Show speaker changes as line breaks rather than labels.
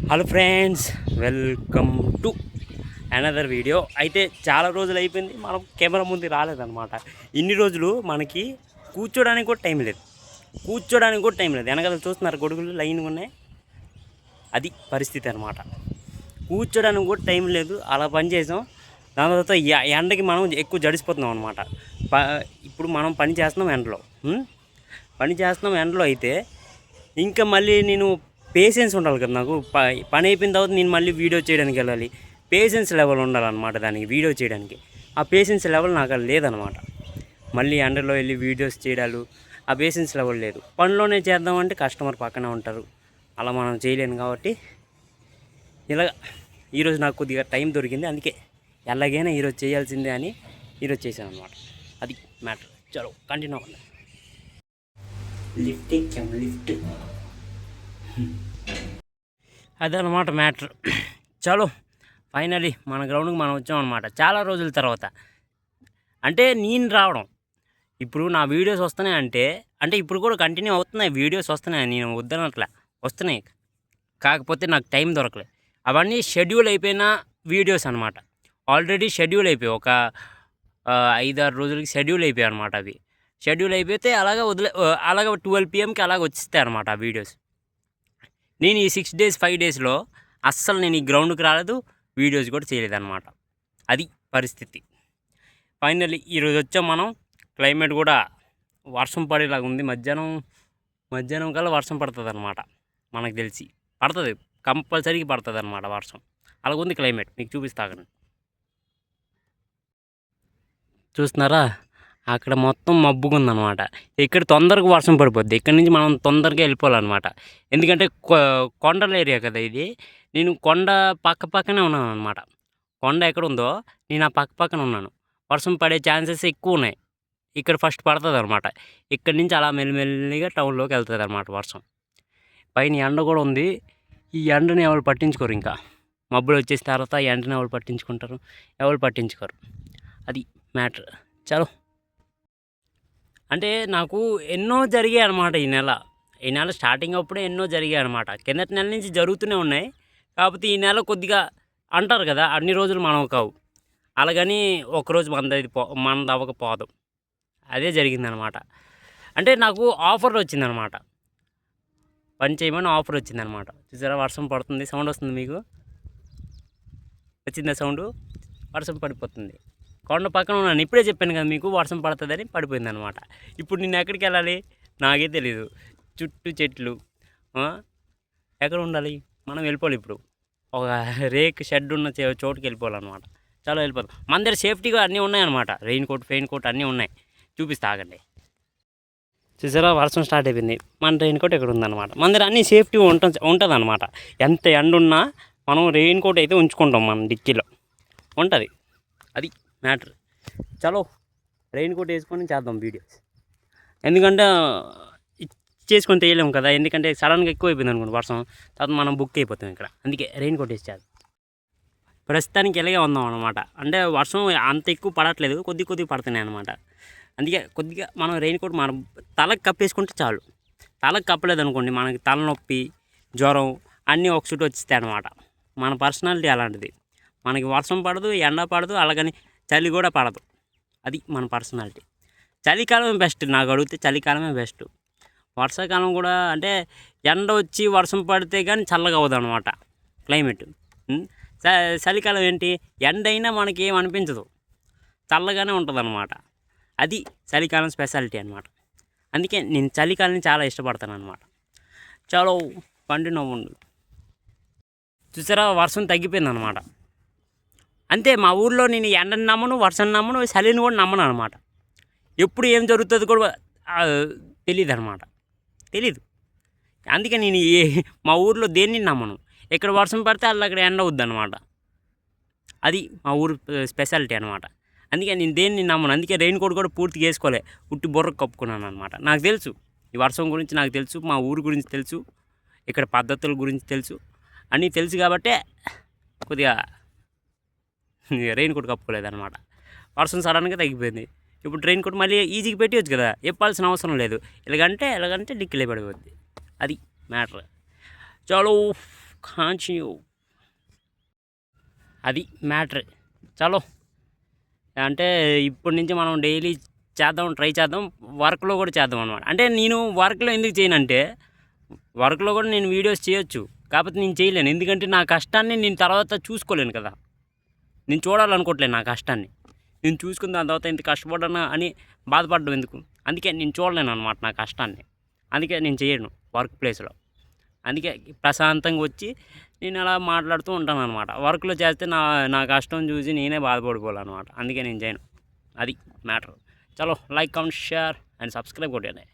Hello friends, welcome to another video. అయితే చాలా రోజులు అయిపోయింది మనం కెమెరా ముందు రాలేదన్నమాట. ఇన్ని రోజులు మనకి కూర్చోడానికి కూడా టైం లేదు, వెనకాల చూస్తున్నారు గొడుగులు లైన్గా ఉన్నాయి. అది పరిస్థితి అనమాట. కూర్చోడానికి కూడా టైం లేదు, అలా పని చేసాం. దాని తర్వాత ఎండకి మనం ఎక్కువ జడిసిపోతున్నాం అనమాట. ఇప్పుడు మనం పని చేస్తున్నాం ఎండలో అయితే ఇంకా మళ్ళీ నేను పేషెన్స్ ఉండాలి కదా నాకు. పని అయిపోయిన తర్వాత నేను మళ్ళీ వీడియో చేయడానికి వెళ్ళాలి. పేషెన్స్ లెవెల్ ఉండాలన్నమాట దానికి, వీడియో చేయడానికి. ఆ పేషెన్స్ లెవెల్ నాకు లేదనమాట. మళ్ళీ ఎండలో వెళ్ళి వీడియోస్ చేయడాలు, ఆ పేషెన్స్ లెవెల్ లేదు. పనిలోనే చేద్దామంటే కస్టమర్ పక్కనే ఉంటారు, అలా మనం చేయలేను. కాబట్టి ఇలా ఈరోజు నాకు కొద్దిగా టైం దొరికింది, అందుకే ఎలాగైనా ఈరోజు చేయాల్సిందే అని ఈరోజు చేశాను అనమాట. అది మ్యాటర్. చలో కంటిన్యూ అవ్వండి. లిఫ్ట్ ఎక్కాం, లిఫ్ట్. అదనమాట మ్యాటర్. చలో ఫైనలీ మన గ్రౌండ్కి మనం వచ్చామన్నమాట చాలా రోజుల తర్వాత. అంటే నేను రావడం, ఇప్పుడు నా వీడియోస్ వస్తున్నాయి అంటే ఇప్పుడు కూడా కంటిన్యూ అవుతున్నాయి వీడియోస్ వస్తున్నాయి, నేను వద్దనట్లా, వస్తున్నాయి. కాకపోతే నాకు టైం దొరకలేదు. అవన్నీ షెడ్యూల్ అయిపోయిన వీడియోస్ అనమాట. ఆల్రెడీ షెడ్యూల్ అయిపోయి ఒక 5-6 రోజులకి షెడ్యూల్ అయిపోయాయి అనమాట. అవి షెడ్యూల్ అయిపోతే అలాగ 12 PM అలాగ వచ్చేస్తాయి అనమాట ఆ వీడియోస్. నేను ఈ 6 days 5 daysలో అస్సలు నేను ఈ గ్రౌండ్కి రాలేదు, వీడియోస్ కూడా చేయలేదన్నమాట. అది పరిస్థితి. ఫైనల్లీ ఈరోజు వచ్చాం మనం. క్లైమేట్ కూడా వర్షం పడేలాగా ఉంది. మధ్యాహ్నం కల్లా వర్షం పడుతుంది అనమాట. మనకు తెలిసి పడుతుంది, కంపల్సరీగా పడుతుంది అనమాట వర్షం. అలాగుంది క్లైమేట్, మీకు చూపిస్తాను. చూస్తున్నారా, అక్కడ మొత్తం మబ్బుగా ఉందన్నమాట. ఇక్కడ తొందరగా వర్షం పడిపోద్ది, ఇక్కడ నుంచి మనం తొందరగా వెళ్ళిపోవాలన్నమాట. ఎందుకంటే కొండల ఏరియా కదా ఇది. నేను కొండ పక్కనే ఉన్నాను అనమాట. కొండ ఎక్కడ ఉందో నేను ఆ పక్కన ఉన్నాను. వర్షం పడే ఛాన్సెస్ ఎక్కువ ఉన్నాయి. ఇక్కడ ఫస్ట్ పడుతుంది అనమాట. ఇక్కడి నుంచి అలా మెల్లిమెల్లిగా టౌన్లోకి వెళ్తుంది అనమాట వర్షం. పైన ఎండ కూడా ఉంది. ఈ ఎండని ఎవరు పట్టించుకోరు. ఇంకా మబ్బులు వచ్చేసిన తర్వాత ఎండని ఎవరు పట్టించుకుంటారు? ఎవరు పట్టించుకోరు. అది మ్యాటర్. చలో, అంటే నాకు ఎన్నో జరిగాయి అనమాట ఈ నెల స్టార్టింగ్ అప్పుడే ఎన్నో జరిగాయి అనమాట. కిందటి నెల నుంచి జరుగుతూనే ఉన్నాయి. కాకపోతే ఈ నెల కొద్దిగా అంటారు కదా, అన్ని రోజులు మనం కావు. అలాగని ఒకరోజు మనది అవ్వకపోదు. అదే జరిగిందనమాట. అంటే నాకు ఆఫర్ వచ్చిందనమాట, పని చేయమని ఆఫర్ వచ్చిందనమాట. చూసారా, వర్షం పడుతుంది, సౌండ్ వస్తుంది మీకు, వచ్చిందా సౌండు? వర్షం పడిపోతుంది. కొండ పక్కన ఉన్నాను, ఇప్పుడే చెప్పాను కదా మీకు వర్షం పడుతుందని. పడిపోయింది అనమాట. ఇప్పుడు నేను ఎక్కడికి వెళ్ళాలి నాకే తెలీదు. చుట్టూ చెట్లు, ఎక్కడ ఉండాలి? మనం వెళ్ళిపోవాలి. ఇప్పుడు ఒక రేక్ షెడ్ ఉన్న చోటుకి వెళ్ళిపోవాలన్నమాట. చాలా వెళ్ళిపోతాం. మన దగ్గర సేఫ్టీగా అన్నీ ఉన్నాయన్నమాట. రెయిన్ కోట్ అన్నీ ఉన్నాయి, చూపిస్తా ఆగండి. చూసారా, వర్షం స్టార్ట్ అయిపోయింది. మన రెయిన్ కోట్ ఎక్కడ ఉందన్నమాట. మన దగ్గర అన్నీ సేఫ్టీ ఉంటుంది అనమాట. ఎంత ఎండ ఉన్నా మనం రెయిన్ కోట్ అయితే ఉంచుకుంటాం మన డిక్కీలో, ఉంటుంది. అది మ్యాటర్. చలో, రెయిన్ కోట్ వేసుకొని చేద్దాం వీడియోస్. ఎందుకంటే చేసుకొని తీయలేము కదా, ఎందుకంటే సడన్గా ఎక్కువ అయిపోయింది అనుకోండి వర్షం, తర్వాత మనం బుక్ అయిపోతాం ఇక్కడ. అందుకే రెయిన్ కోట్ వేసి చేద్దాం. ప్రస్తుతానికి ఇలాగే ఉందాం అనమాట. అంటే వర్షం అంత ఎక్కువ పడట్లేదు, కొద్ది పడుతున్నాయి అనమాట. అందుకే కొద్దిగా మనం రెయిన్ కోట్ మనం తలకు కప్పేసుకుంటే చాలు. తలకు కప్పలేదు అనుకోండి, మనకి తలనొప్పి, జ్వరం అన్నీ ఒక చుట్టూ వచ్చేస్తాయి అనమాట. మన పర్సనాలిటీ అలాంటిది. మనకి వర్షం పడదు, ఎండ పడదు, అలాగని చలి కూడా పడదు. అది మన పర్సనాలిటీ. చలికాలమే బెస్ట్, నాకు అడిగితే చలికాలమే బెస్ట్. వర్షాకాలం కూడా అంటే ఎండ వచ్చి వర్షం పడితే కానీ చల్లగా అవ్వదు అనమాట క్లైమేట్. చలికాలం ఏంటి, ఎండ అయినా మనకి ఏం అనిపించదు, చల్లగానే ఉంటుంది అనమాట. అది చలికాలం స్పెషాలిటీ అనమాట. అందుకే నేను చలికాలాన్ని చాలా ఇష్టపడతాను అనమాట. చాలా కంటిన్యూ అవ్వండి. చూసారా, వర్షం తగ్గిపోయింది అనమాట. అంతే, మా ఊర్లో నేను ఎండని నమ్మను, వర్షం నమ్మను, చలిని కూడా నమ్మను అనమాట. ఎప్పుడు ఏం జరుగుతుంది కూడా తెలీదు. అందుకే నేను మా ఊర్లో దేన్ని నమ్మను. ఇక్కడ వర్షం పడితే అక్కడ ఎండ అవుద్ది అనమాట. అది మా ఊరు స్పెషాలిటీ అనమాట. అందుకే నేను దేన్ని నమ్మను. అందుకే రెయిన్ కోట్ కూడా పూర్తిగా వేసుకోలే, ఉట్టి బుర్రకు కప్పుకున్నాను అనమాట. నాకు తెలుసు ఈ వర్షం గురించి, నాకు తెలుసు మా ఊరు గురించి తెలుసు, ఇక్కడ పద్ధతుల గురించి తెలుసు, అన్నీ తెలుసు. కాబట్టే కొద్దిగా రెయిన్ కోట్ కప్పుకోలేదన్నమాట. వర్షం సడన్గా తగ్గిపోయింది. ఇప్పుడు రెయిన్ కోట్ మళ్ళీ ఈజీగా పెట్టవచ్చు కదా, చెప్పాల్సిన అవసరం లేదు. ఎలాగంటే డిక్కిలే పడిపోద్ది. అది మ్యాటర్. చలో కంటిన్యూ. అది మ్యాటర్. చలో అంటే ఇప్పటి నుంచి మనం డైలీ ట్రై చేద్దాం, వర్క్లో కూడా చేద్దాం అనమాట. అంటే నేను వర్క్లో ఎందుకు చేయనంటే, వర్క్లో కూడా నేను వీడియోస్ చేయొచ్చు, కాకపోతే నేను చేయలేను. ఎందుకంటే నా కష్టాన్ని నేను తర్వాత చూసుకోలేను కదా, నేను చూడాలనుకోవట్లేదు నా కష్టాన్ని. నేను చూసుకున్న దాని తర్వాత ఇంత కష్టపడ్డానా అని బాధపడడం ఎందుకు, అందుకే నేను చూడలేను అనమాట నా కష్టాన్ని. అందుకే నేను చేయను వర్క్ ప్లేస్లో. అందుకే ప్రశాంతంగా వచ్చి నేను అలా మాట్లాడుతూ ఉంటాను అనమాట. వర్క్లో చేస్తే నా కష్టం చూసి నేనే బాధపడిపోవాలన్నమాట. అందుకే నేను చేయను. అది మ్యాటర్. చలో like, comment, share and subscribe కొట్టండి.